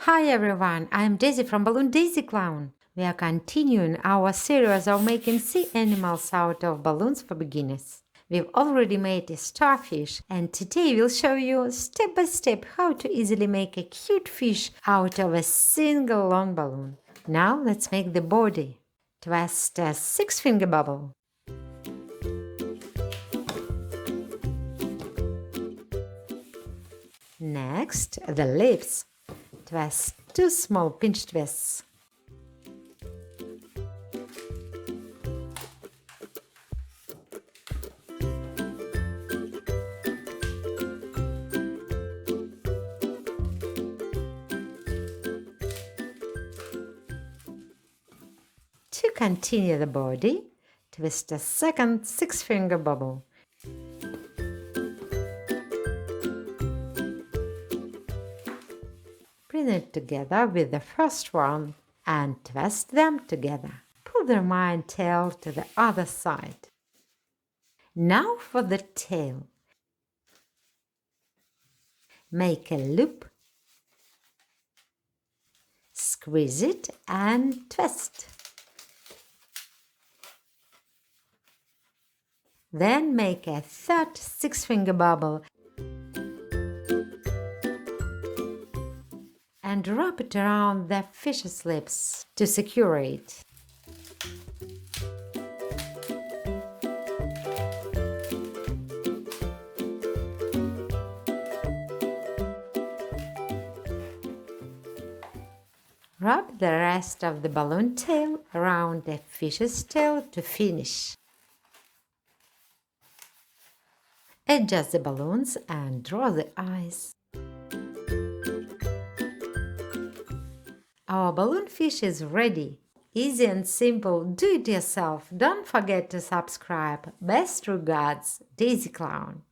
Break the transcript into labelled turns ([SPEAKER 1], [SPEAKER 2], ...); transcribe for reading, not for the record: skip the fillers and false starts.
[SPEAKER 1] Hi everyone, I'm Daisy from Balloon Daisy Clown. We are continuing our series of making sea animals out of balloons for beginners. We've already made a starfish, and today we'll show you step by step how to easily make a cute fish out of a single long balloon. Now let's make the body. Twist a 6-finger bubble. Next, the lips. Twist 2 small pinch twists. To continue the body, twist a second 6-finger bubble. Bring it together with the first one and twist them together. Pull the remaining tail to the other side. Now for the tail. Make a loop, squeeze it and twist. Then make a third 6-finger bubble and wrap it around the fish's lips to secure it. Wrap the rest of the balloon tail around the fish's tail to finish. Adjust the balloons and draw the eyes. Our balloon fish is ready. Easy and simple, do it yourself. Don't forget to subscribe. Best regards, Daisy Clown.